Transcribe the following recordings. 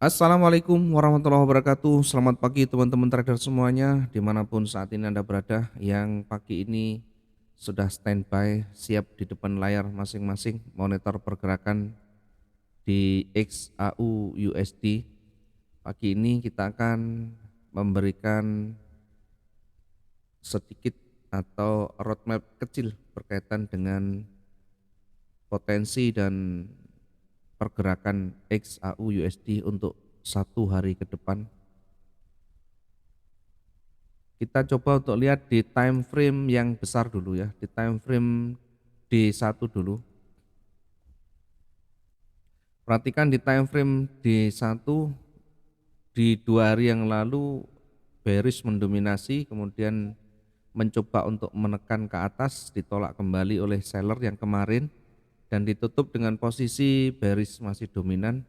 Assalamualaikum warahmatullahi wabarakatuh. Selamat pagi teman-teman trader semuanya, dimanapun saat ini Anda berada. Yang pagi ini sudah standby, siap di depan layar masing-masing, monitor pergerakan di XAU USD. Pagi ini kita akan memberikan sedikit atau roadmap kecil berkaitan dengan potensi dan pergerakan XAU USD untuk 1 hari ke depan. Kita coba untuk lihat di time frame yang besar dulu ya, di time frame D1 dulu. Perhatikan di time frame D1 di 2 hari yang lalu bearish mendominasi, kemudian mencoba untuk menekan ke atas, ditolak kembali oleh seller yang kemarin dan ditutup dengan posisi bearish masih dominan,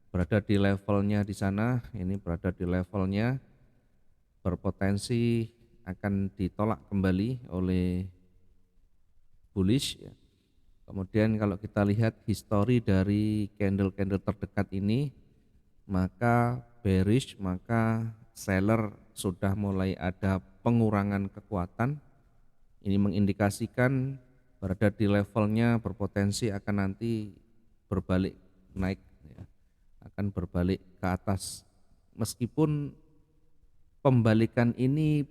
berada di levelnya di sana, ini berada di levelnya, berpotensi akan ditolak kembali oleh bullish ya. Kemudian kalau kita lihat histori dari candle-candle terdekat ini, maka bearish, maka seller sudah mulai ada pengurangan kekuatan. Ini mengindikasikan berada di levelnya, berpotensi akan nanti berbalik naik ya, akan berbalik ke atas. Meskipun pembalikan ini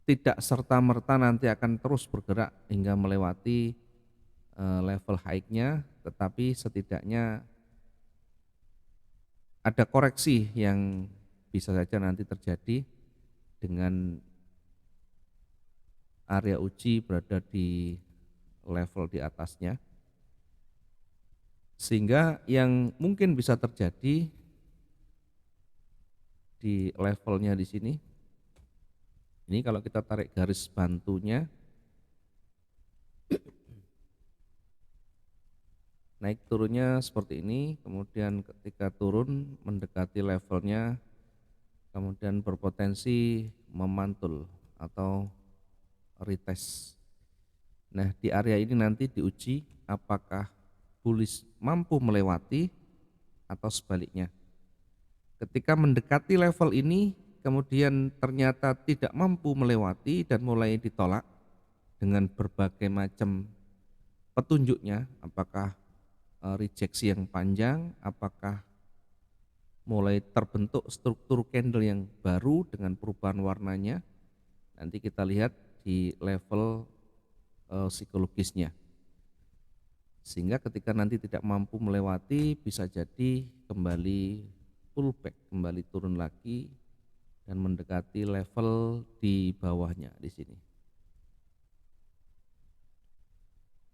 tidak serta-merta nanti akan terus bergerak hingga melewati level high-nya, tetapi setidaknya ada koreksi yang bisa saja nanti terjadi dengan area uji berada di level di atasnya, sehingga yang mungkin bisa terjadi di levelnya di sini. Ini kalau kita tarik garis bantunya, naik turunnya seperti ini, kemudian ketika turun mendekati levelnya, kemudian berpotensi memantul atau retest. Nah, di area ini nanti diuji apakah bullish mampu melewati atau sebaliknya. Ketika mendekati level ini, kemudian ternyata tidak mampu melewati dan mulai ditolak dengan berbagai macam petunjuknya, apakah rejeksi yang panjang, apakah mulai terbentuk struktur candle yang baru dengan perubahan warnanya, nanti kita lihat di level psikologisnya. Sehingga ketika nanti tidak mampu melewati, bisa jadi kembali pullback, kembali turun lagi dan mendekati level di bawahnya di sini.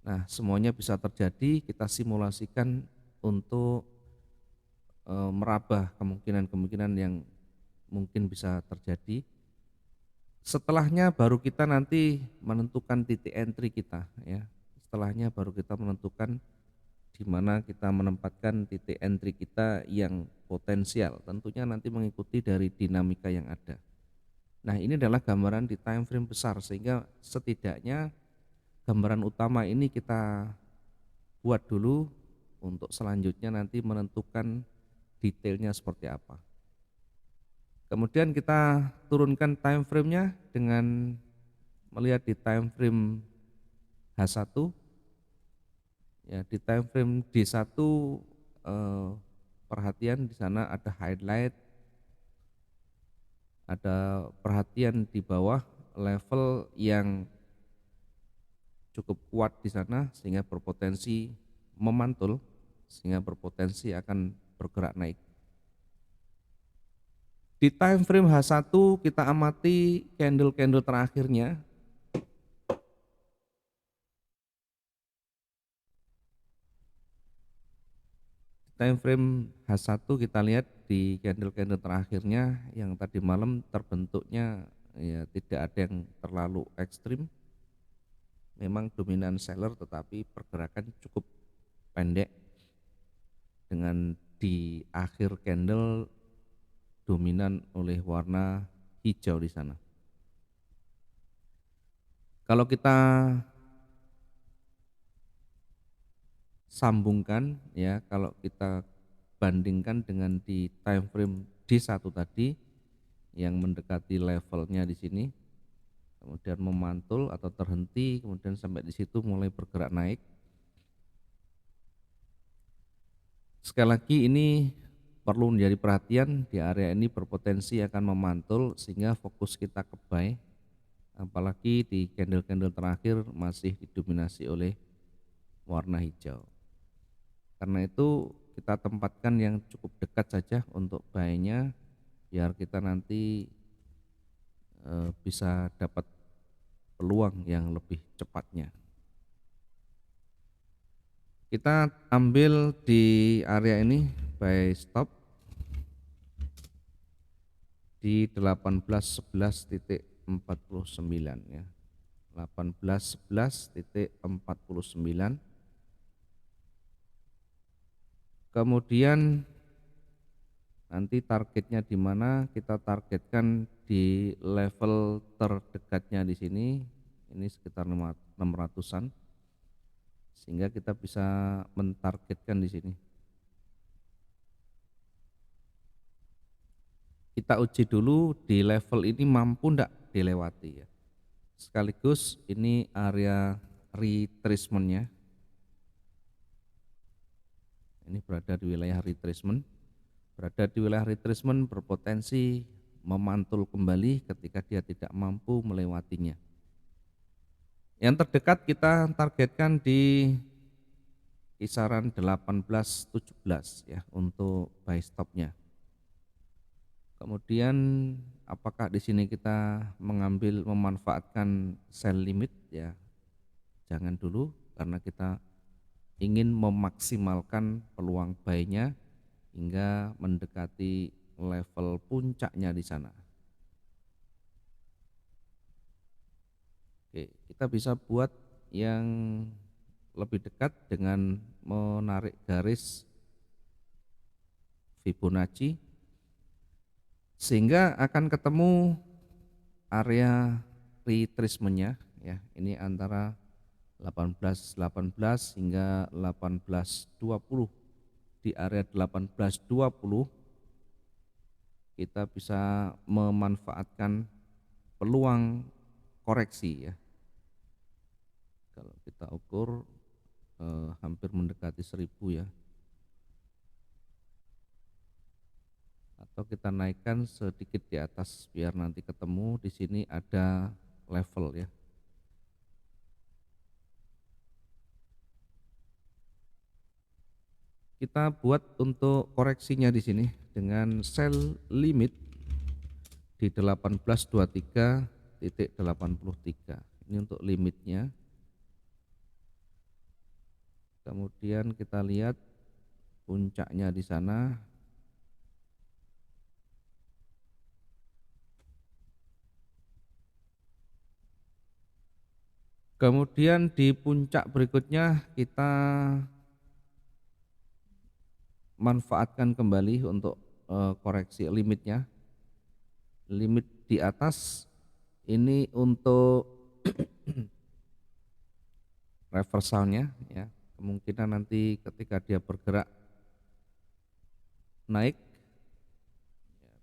Nah, semuanya bisa terjadi, kita simulasikan untuk meraba kemungkinan-kemungkinan yang mungkin bisa terjadi. Setelahnya baru kita nanti menentukan titik entry kita ya. Setelahnya baru kita menentukan di mana kita menempatkan titik entry kita yang potensial. Tentunya nanti mengikuti dari dinamika yang ada. Nah, ini adalah gambaran di time frame besar, sehingga setidaknya gambaran utama ini kita buat dulu untuk selanjutnya nanti menentukan detailnya seperti apa. Kemudian kita turunkan time frame-nya dengan melihat di time frame H1 ya, di time frame D1 perhatian di sana ada highlight, ada perhatian di bawah level yang cukup kuat di sana sehingga berpotensi memantul, sehingga berpotensi akan bergerak naik. Di time frame H1 kita amati candle-candle terakhirnya. Time frame H1 kita lihat di candle-candle terakhirnya yang tadi malam terbentuknya ya tidak ada yang terlalu ekstrim. Memang dominan seller tetapi pergerakan cukup pendek dengan di akhir candle dominan oleh warna hijau di sana. Kalau kita sambungkan ya, kalau kita bandingkan dengan di time frame D1 tadi yang mendekati levelnya di sini, kemudian memantul atau terhenti, kemudian sampai di situ mulai bergerak naik. Sekali lagi ini perlu menjadi perhatian, di area ini berpotensi akan memantul sehingga fokus kita ke buy, apalagi di candle-candle terakhir masih didominasi oleh warna hijau. Karena itu kita tempatkan yang cukup dekat saja untuk buy-nya biar kita nanti bisa dapat peluang yang lebih cepatnya. Kita ambil di area ini buy stop di 18.11.49 ya. 18.11.49. Kemudian nanti targetnya di mana, kita targetkan di level terdekatnya di sini, ini sekitar 600-an, sehingga kita bisa mentargetkan di sini. Kita uji dulu di level ini mampu enggak dilewati ya. Sekaligus ini area retracement-nya. Ini berada di wilayah retracement. Berada di wilayah retracement berpotensi memantul kembali ketika dia tidak mampu melewatinya. Yang terdekat kita targetkan di kisaran 18.17 ya untuk buy stopnya. Kemudian apakah di sini kita memanfaatkan sell limit ya? Jangan dulu, karena kita ingin memaksimalkan peluang buy-nya hingga mendekati level puncaknya di sana. Oke, kita bisa buat yang lebih dekat dengan menarik garis Fibonacci sehingga akan ketemu area retracement-nya ya. Ini antara 18.18 hingga 18.20. Di area 18.20 kita bisa memanfaatkan peluang koreksi ya. Kalau kita ukur hampir mendekati 1000 ya. Atau kita naikkan sedikit di atas biar nanti ketemu di sini ada level ya. Kita buat untuk koreksinya di sini dengan sell limit di 18.23.83. Ini untuk limitnya. Kemudian kita lihat puncaknya di sana. Kemudian di puncak berikutnya kita manfaatkan kembali untuk koreksi limitnya. Limit di atas ini untuk reversalnya ya. Kemungkinan nanti ketika dia bergerak naik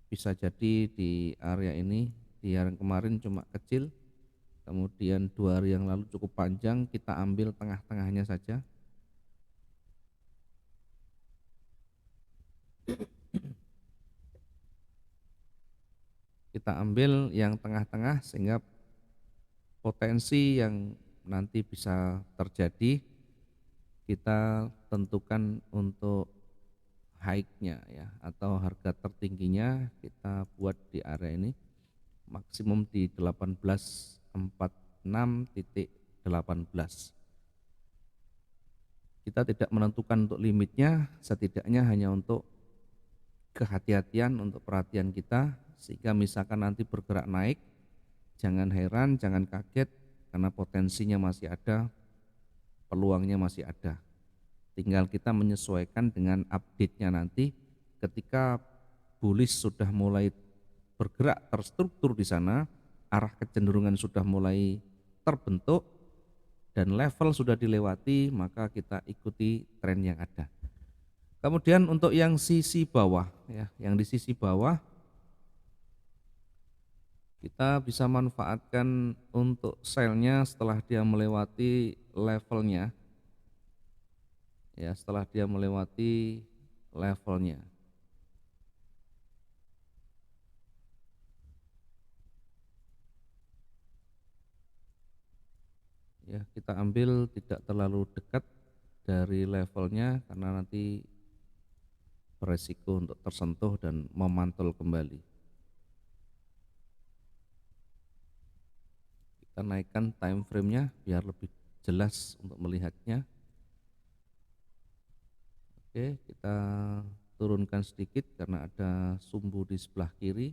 bisa jadi di area ini, di hari kemarin cuma kecil, kemudian 2 hari yang lalu cukup panjang, kita ambil tengah-tengahnya saja. Kita ambil yang tengah-tengah sehingga potensi yang nanti bisa terjadi kita tentukan untuk high-nya ya, atau harga tertingginya kita buat di area ini maksimum di 18.46.18. Kita tidak menentukan untuk limitnya, setidaknya hanya untuk kehati-hatian, untuk perhatian kita, sehingga misalkan nanti bergerak naik jangan heran, jangan kaget, karena potensinya masih ada, peluangnya masih ada. Tinggal kita menyesuaikan dengan update-nya nanti ketika bullish sudah mulai bergerak terstruktur di sana, arah kecenderungan sudah mulai terbentuk dan level sudah dilewati, maka kita ikuti tren yang ada. Kemudian untuk yang sisi bawah ya, yang di sisi bawah kita bisa manfaatkan untuk selnya setelah dia melewati levelnya ya, setelah dia melewati levelnya. Ya, kita ambil tidak terlalu dekat dari levelnya karena nanti beresiko untuk tersentuh dan memantul kembali. Kita naikkan time frame-nya biar lebih jelas untuk melihatnya. Oke, kita turunkan sedikit karena ada sumbu di sebelah kiri.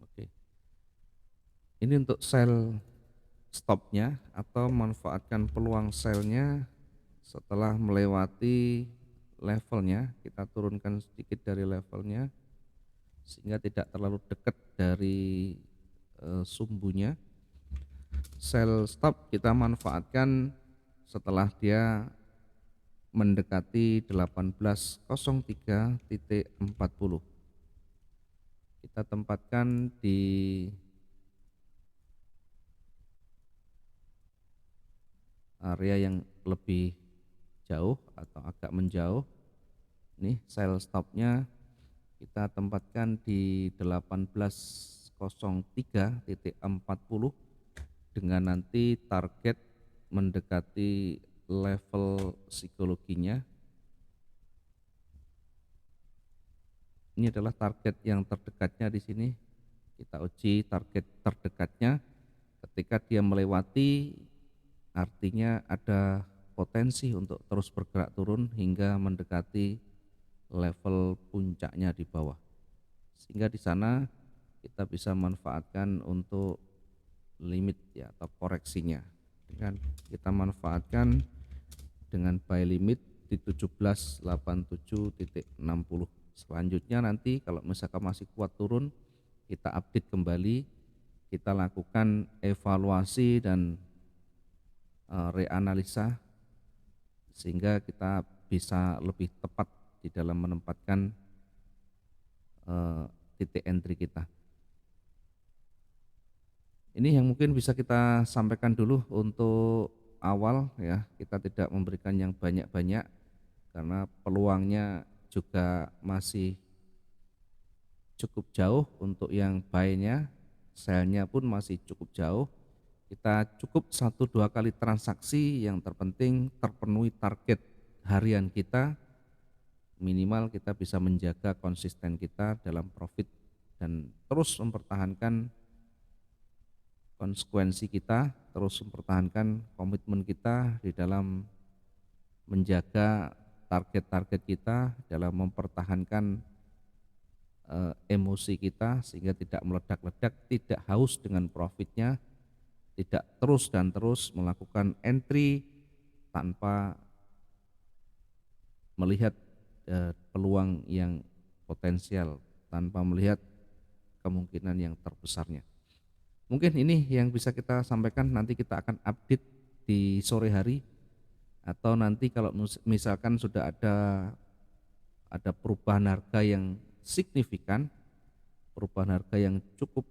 Oke. Ini untuk sel stopnya atau manfaatkan peluang selnya setelah melewati levelnya, kita turunkan sedikit dari levelnya sehingga tidak terlalu dekat dari sumbunya. Sel stop kita manfaatkan setelah dia mendekati 18.03.40. Kita tempatkan di area yang lebih jauh atau agak menjauh. Nih sel stopnya kita tempatkan di 18.03.40 dengan nanti target mendekati level psikologinya. Ini adalah target yang terdekatnya di sini. Kita uji target terdekatnya. Ketika dia melewati, artinya ada potensi untuk terus bergerak turun hingga mendekati level puncaknya di bawah. Sehingga di sana kita bisa manfaatkan untuk limit ya atau koreksinya. Dengan kita manfaatkan dengan buy limit di 1787.60. Selanjutnya nanti kalau misalkan masih kuat turun, kita update kembali, kita lakukan evaluasi dan reanalisa sehingga kita bisa lebih tepat di dalam menempatkan titik entry kita. Ini yang mungkin bisa kita sampaikan dulu untuk awal ya, kita tidak memberikan yang banyak-banyak karena peluangnya juga masih cukup jauh untuk yang buy-nya, sell-nya pun masih cukup jauh. Kita cukup 1-2 kali transaksi, yang terpenting terpenuhi target harian kita, minimal kita bisa menjaga konsisten kita dalam profit dan terus mempertahankan konsekuensi kita, terus mempertahankan komitmen kita di dalam menjaga target-target kita, dalam mempertahankan emosi kita sehingga tidak meledak-ledak, tidak haus dengan profitnya, tidak terus dan terus melakukan entry tanpa melihat peluang yang potensial, tanpa melihat kemungkinan yang terbesarnya. Mungkin ini yang bisa kita sampaikan, nanti kita akan update di sore hari atau nanti kalau misalkan sudah ada perubahan harga yang signifikan, perubahan harga yang cukup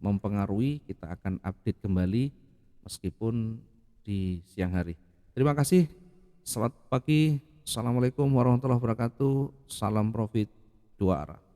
mempengaruhi, kita akan update kembali meskipun di siang hari. Terima kasih, selamat pagi, assalamualaikum warahmatullahi wabarakatuh, salam profit 2 arah.